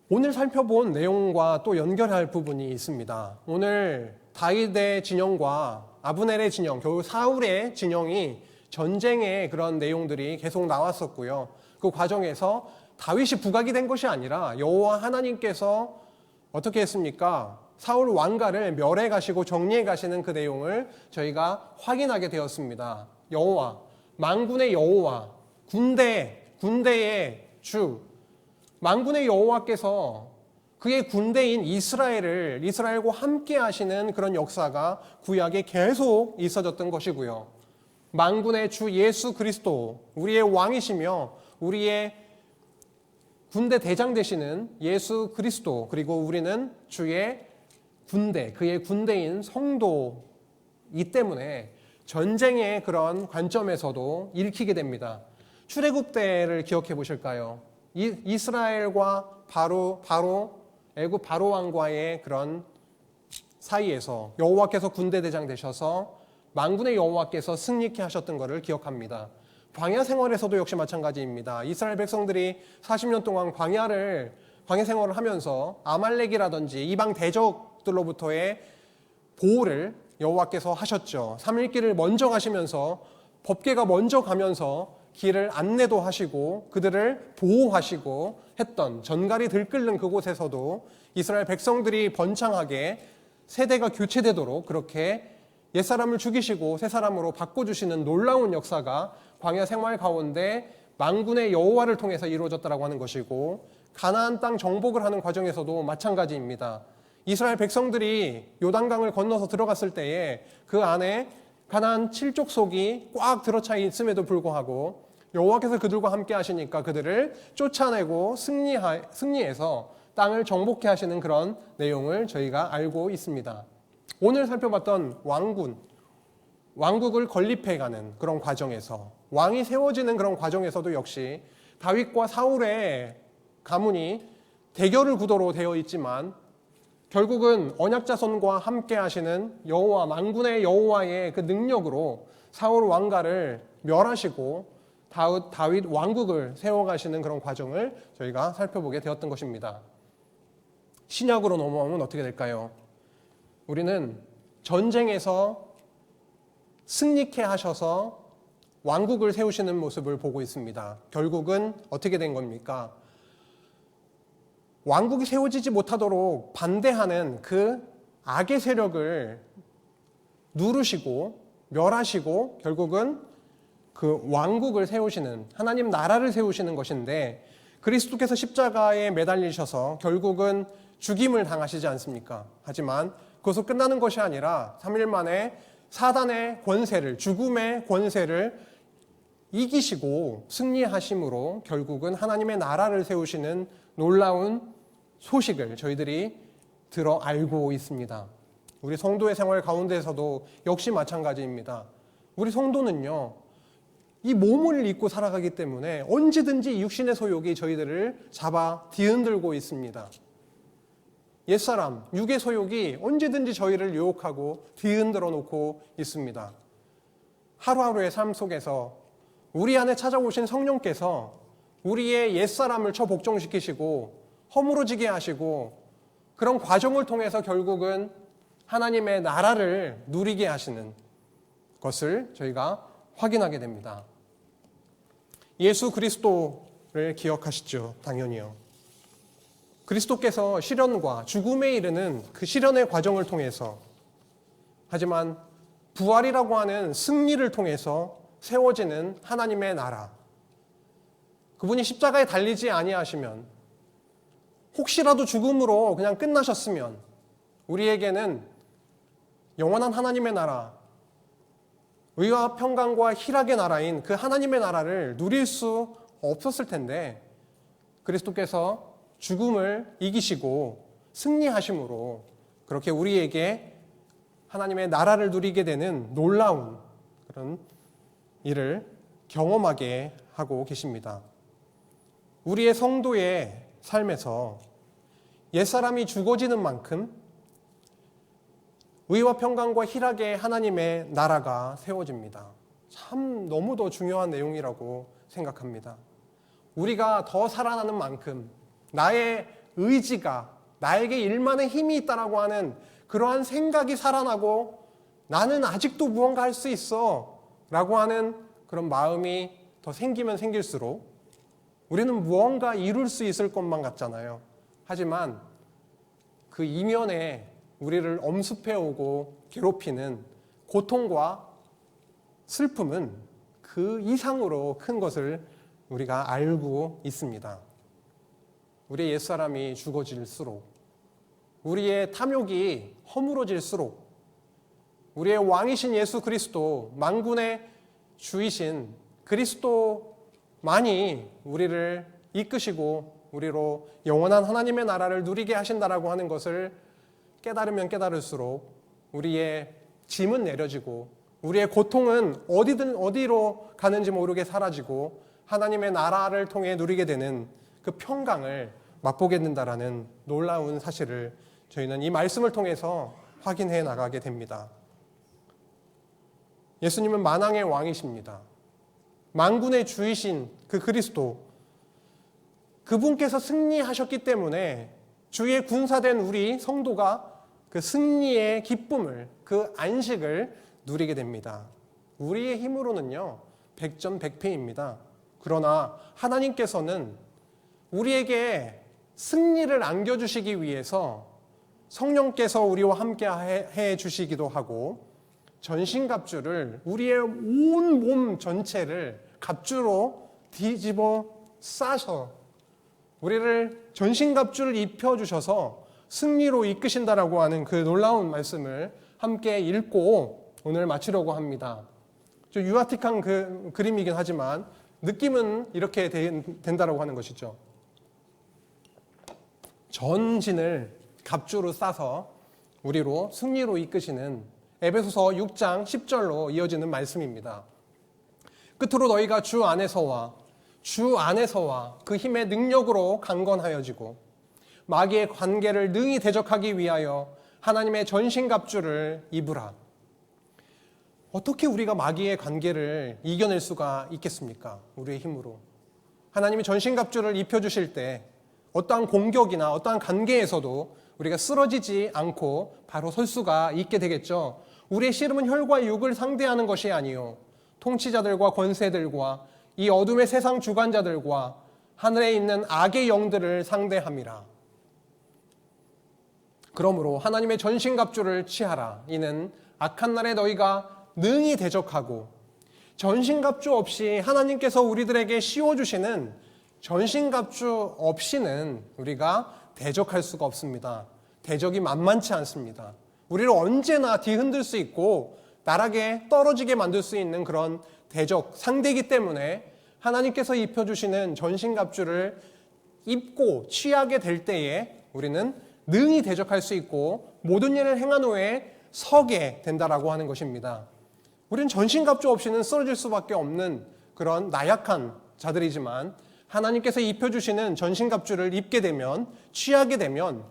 오늘 살펴본 내용과 또 연결할 부분이 있습니다. 오늘 다윗의 진영과 아브넬의 진영, 결국 사울의 진영이 전쟁의 그런 내용들이 계속 나왔었고요. 그 과정에서 다윗이 부각이 된 것이 아니라 여호와 하나님께서 어떻게 했습니까? 사울 왕가를 멸해 가시고 정리해 가시는 그 내용을 저희가 확인하게 되었습니다. 여호와, 만군의 여호와, 군대의 주, 만군의 여호와께서 그의 군대인 이스라엘과 함께 하시는 그런 역사가 구약에 계속 있어졌던 것이고요. 만군의 주 예수 그리스도, 우리의 왕이시며 우리의 군대 대장 되시는 예수 그리스도, 그리고 우리는 주의 군대, 그의 군대인 성도이기 때문에 전쟁의 그런 관점에서도 읽히게 됩니다. 출애굽 때를 기억해 보실까요? 이스라엘과 애굽 바로 왕과의 그런 사이에서 여호와께서 군대 대장 되셔서 만군의 여호와께서 승리케 하셨던 것을 기억합니다. 광야 생활에서도 역시 마찬가지입니다. 이스라엘 백성들이 40년 동안 광야 생활을 하면서 아말렉이라든지 이방 대적들로부터의 보호를 여호와께서 하셨죠. 3일길을 먼저 가시면서 법궤가 먼저 가면서 길을 안내도 하시고 그들을 보호하시고 했던 전갈이 들끓는 그곳에서도 이스라엘 백성들이 번창하게 세대가 교체되도록 그렇게 옛사람을 죽이시고 새 사람으로 바꿔주시는 놀라운 역사가 광야 생활 가운데 만군의 여호와를 통해서 이루어졌다고 하는 것이고, 가나안 땅 정복을 하는 과정에서도 마찬가지입니다. 이스라엘 백성들이 요단강을 건너서 들어갔을 때에 그 안에 가나안 7족속이 꽉 들어차 있음에도 불구하고 여호와께서 그들과 함께 하시니까 그들을 쫓아내고 승리해서 땅을 정복해 하시는 그런 내용을 저희가 알고 있습니다. 오늘 살펴봤던 왕국을 건립해가는 그런 과정에서, 왕이 세워지는 그런 과정에서도 역시 다윗과 사울의 가문이 대결을 구도로 되어 있지만 결국은 언약자손과 함께 하시는 여호와, 만군의 여호와의 그 능력으로 사울 왕가를 멸하시고 다윗 왕국을 세워가시는 그런 과정을 저희가 살펴보게 되었던 것입니다. 신약으로 넘어오면 어떻게 될까요? 우리는 전쟁에서 승리케 하셔서 왕국을 세우시는 모습을 보고 있습니다. 결국은 어떻게 된 겁니까? 왕국이 세워지지 못하도록 반대하는 그 악의 세력을 누르시고 멸하시고 결국은 그 왕국을 세우시는, 하나님 나라를 세우시는 것인데, 그리스도께서 십자가에 매달리셔서 결국은 죽임을 당하시지 않습니까? 하지만 그것으로 끝나는 것이 아니라 3일 만에 사단의 권세를, 죽음의 권세를 이기시고 승리하심으로 결국은 하나님의 나라를 세우시는 놀라운 소식을 저희들이 들어 알고 있습니다. 우리 성도의 생활 가운데에서도 역시 마찬가지입니다. 우리 성도는요, 이 몸을 입고 살아가기 때문에 언제든지 육신의 소욕이 저희들을 잡아 뒤흔들고 있습니다. 옛사람, 육의 소욕이 언제든지 저희를 유혹하고 뒤흔들어 놓고 있습니다. 하루하루의 삶 속에서 우리 안에 찾아오신 성령께서 우리의 옛사람을 처복종시키시고 허물어지게 하시고 그런 과정을 통해서 결국은 하나님의 나라를 누리게 하시는 것을 저희가 확인하게 됩니다. 예수 그리스도를 기억하시죠? 당연히요. 그리스도께서 시련과 죽음에 이르는 그 시련의 과정을 통해서, 하지만 부활이라고 하는 승리를 통해서 세워지는 하나님의 나라, 그분이 십자가에 달리지 아니하시면, 혹시라도 죽음으로 그냥 끝나셨으면 우리에게는 영원한 하나님의 나라, 의와 평강과 희락의 나라인 그 하나님의 나라를 누릴 수 없었을 텐데, 그리스도께서 죽음을 이기시고 승리하심으로 그렇게 우리에게 하나님의 나라를 누리게 되는 놀라운 그런 일을 경험하게 하고 계십니다. 우리의 성도의 삶에서 옛사람이 죽어지는 만큼 의와 평강과 희락의 하나님의 나라가 세워집니다. 참 너무도 중요한 내용이라고 생각합니다. 우리가 더 살아나는 만큼 나의 의지가, 나에게 일만의 힘이 있다라고 하는 그러한 생각이 살아나고, 나는 아직도 무언가 할 수 있어 라고 하는 그런 마음이 더 생기면 생길수록 우리는 무언가 이룰 수 있을 것만 같잖아요. 하지만 그 이면에 우리를 엄습해오고 괴롭히는 고통과 슬픔은 그 이상으로 큰 것을 우리가 알고 있습니다. 우리의 옛사람이 죽어질수록, 우리의 탐욕이 허물어질수록, 우리의 왕이신 예수 그리스도, 만군의 주이신 그리스도만이 우리를 이끄시고 우리로 영원한 하나님의 나라를 누리게 하신다라고 하는 것을 깨달으면 깨달을수록 우리의 짐은 내려지고 우리의 고통은 어디로 가는지 모르게 사라지고 하나님의 나라를 통해 누리게 되는 그 평강을 맛보게 된다라는 놀라운 사실을 저희는 이 말씀을 통해서 확인해 나가게 됩니다. 예수님은 만왕의 왕이십니다. 만군의 주이신 그 그리스도, 그분께서 승리하셨기 때문에 주의 군사된 우리 성도가 그 승리의 기쁨을, 그 안식을 누리게 됩니다. 우리의 힘으로는요, 백전백패입니다. 그러나 하나님께서는 우리에게 승리를 안겨주시기 위해서 성령께서 우리와 함께 해 주시기도 하고 전신갑주를 우리의 온 몸 전체를 갑주로 뒤집어 싸서 우리를 전신갑주를 입혀주셔서 승리로 이끄신다라고 하는 그 놀라운 말씀을 함께 읽고 오늘 마치려고 합니다. 좀 유아틱한 그 그림이긴 하지만 느낌은 이렇게 된다라고 하는 것이죠. 전신을 갑주로 싸서 우리로 승리로 이끄시는 에베소서 6장 10절로 이어지는 말씀입니다. 끝으로 너희가 주 안에서와 그 힘의 능력으로 강건하여지고 마귀의 관계를 능히 대적하기 위하여 하나님의 전신갑주를 입으라. 어떻게 우리가 마귀의 관계를 이겨낼 수가 있겠습니까? 우리의 힘으로. 하나님이 전신갑주를 입혀주실 때 어떠한 공격이나 어떠한 관계에서도 우리가 쓰러지지 않고 바로 설 수가 있게 되겠죠. 우리의 씨름은 혈과 육을 상대하는 것이 아니요 통치자들과 권세들과 이 어둠의 세상 주관자들과 하늘에 있는 악의 영들을 상대함이라. 그러므로 하나님의 전신갑주를 취하라. 이는 악한 날에 너희가 능히 대적하고 전신갑주 없이 하나님께서 우리들에게 씌워주시는 전신갑주 없이는 우리가 대적할 수가 없습니다. 대적이 만만치 않습니다. 우리를 언제나 뒤흔들 수 있고 나락에 떨어지게 만들 수 있는 그런 대적, 상대이기 때문에 하나님께서 입혀주시는 전신갑주를 입고 취하게 될 때에 우리는 능히 대적할 수 있고 모든 일을 행한 후에 서게 된다라고 하는 것입니다. 우리는 전신갑주 없이는 쓰러질 수밖에 없는 그런 나약한 자들이지만 하나님께서 입혀주시는 전신갑주를 입게 되면, 취하게 되면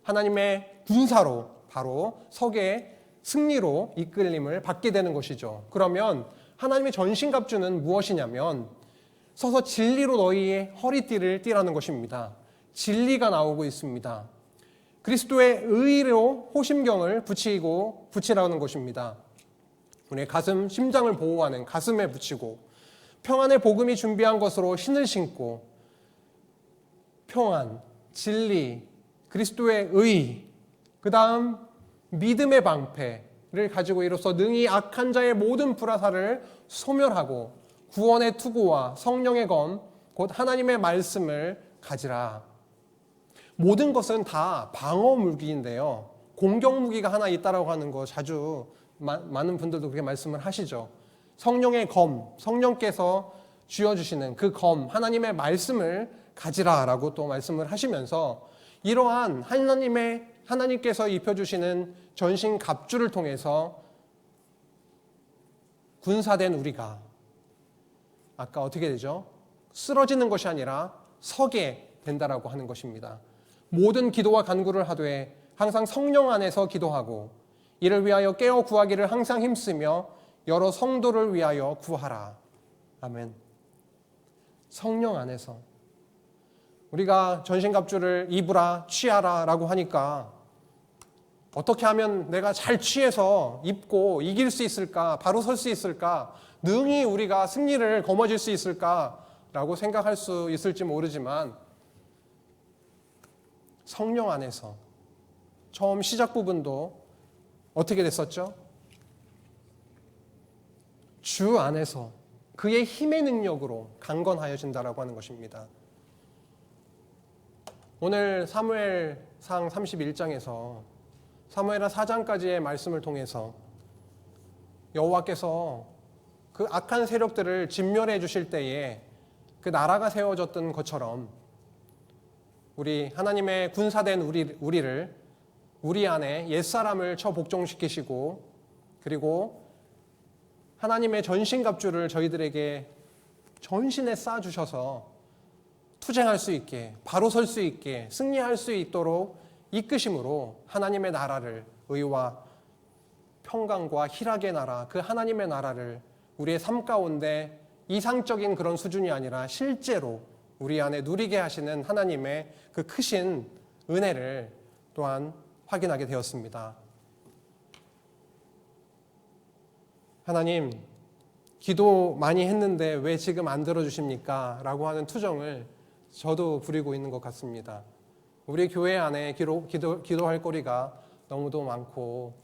하나님의 군사로 바로 서게 승리로 이끌림을 받게 되는 것이죠. 그러면 하나님의 전신갑주는 무엇이냐면 서서 진리로 너희의 허리띠를 띠라는 것입니다. 진리가 나오고 있습니다. 그리스도의 의로 호심경을 붙이라는 것입니다. 우리의 가슴, 심장을 보호하는 가슴에 붙이고 평안의 복음이 준비한 것으로 신을 신고 평안, 진리, 그리스도의 의, 그 다음 믿음의 방패를 가지고 이로써 능히 악한 자의 모든 불화살을 소멸하고 구원의 투구와 성령의 검, 곧 하나님의 말씀을 가지라. 모든 것은 다 방어 무기인데요. 공격 무기가 하나 있다라고 하는 거 자주 많은 분들도 그렇게 말씀을 하시죠. 성령의 검, 성령께서 쥐어주시는 그 검, 하나님의 말씀을 가지라라고 또 말씀을 하시면서 이러한 하나님께서 입혀주시는 전신 갑주를 통해서 군사된 우리가 아까 어떻게 되죠? 쓰러지는 것이 아니라 서게 된다라고 하는 것입니다. 모든 기도와 간구를 하되 항상 성령 안에서 기도하고 이를 위하여 깨어 구하기를 항상 힘쓰며 여러 성도를 위하여 구하라. 아멘. 성령 안에서 우리가 전신갑주를 입으라, 취하라 라고 하니까 어떻게 하면 내가 잘 취해서 입고 이길 수 있을까? 바로 설 수 있을까? 능히 우리가 승리를 거머쥘 수 있을까? 라고 생각할 수 있을지 모르지만 성령 안에서 처음 시작 부분도 어떻게 됐었죠? 주 안에서 그의 힘의 능력으로 강건하여진다라고 하는 것입니다. 오늘 사무엘상 31장에서 사무엘하 4장까지의 말씀을 통해서 여호와께서 그 악한 세력들을 진멸해 주실 때에 그 나라가 세워졌던 것처럼 우리 하나님의 군사된 우리를 우리 안에 옛사람을 처복종시키시고 그리고 하나님의 전신갑주를 저희들에게 전신에 쌓아주셔서 투쟁할 수 있게, 바로 설 수 있게, 승리할 수 있도록 이끄심으로 하나님의 나라를, 의와 평강과 희락의 나라, 그 하나님의 나라를 우리의 삶 가운데 이상적인 그런 수준이 아니라 실제로 우리 안에 누리게 하시는 하나님의 그 크신 은혜를 또한 확인하게 되었습니다. 하나님, 기도 많이 했는데 왜 지금 안 들어주십니까? 라고 하는 투정을 저도 부리고 있는 것 같습니다. 우리 교회 안에 기도할 거리가 너무도 많고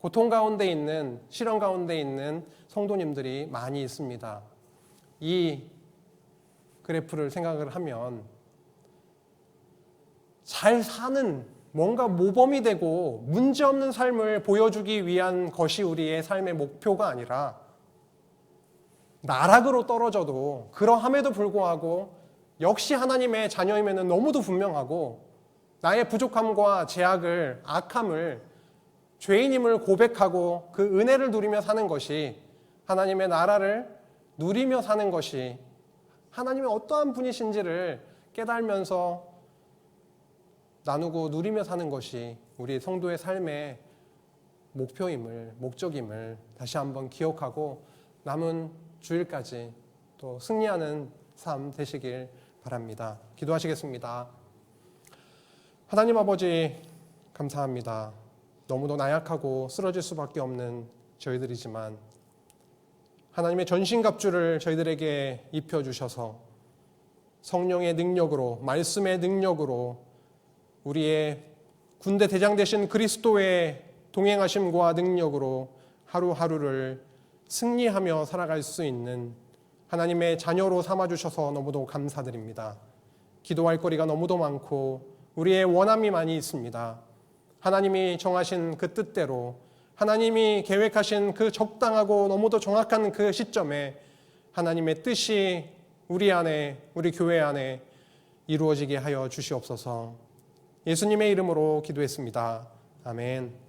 고통 가운데 있는, 시련 가운데 있는 성도님들이 많이 있습니다. 이 그래프를 생각을 하면 잘 사는, 뭔가 모범이 되고 문제없는 삶을 보여주기 위한 것이 우리의 삶의 목표가 아니라 나락으로 떨어져도 그러함에도 불구하고 역시 하나님의 자녀임에는 너무도 분명하고 나의 부족함과 제약을, 악함을, 죄인임을 고백하고 그 은혜를 누리며 사는 것이, 하나님의 나라를 누리며 사는 것이, 하나님의 어떠한 분이신지를 깨달으면서 나누고 누리며 사는 것이 우리 성도의 삶의 목표임을, 목적임을 다시 한번 기억하고 남은 주일까지 또 승리하는 삶 되시길 바랍니다. 기도하시겠습니다. 하나님 아버지, 감사합니다. 너무도 나약하고 쓰러질 수밖에 없는 저희들이지만 하나님의 전신갑주를 저희들에게 입혀주셔서 성령의 능력으로, 말씀의 능력으로 우리의 군대 대장 되신 그리스도의 동행하심과 능력으로 하루하루를 승리하며 살아갈 수 있는 하나님의 자녀로 삼아주셔서 너무도 감사드립니다. 기도할 거리가 너무도 많고 우리의 원함이 많이 있습니다. 하나님이 정하신 그 뜻대로, 하나님이 계획하신 그 적당하고 너무도 정확한 그 시점에 하나님의 뜻이 우리 안에, 우리 교회 안에 이루어지게 하여 주시옵소서. 예수님의 이름으로 기도했습니다. 아멘.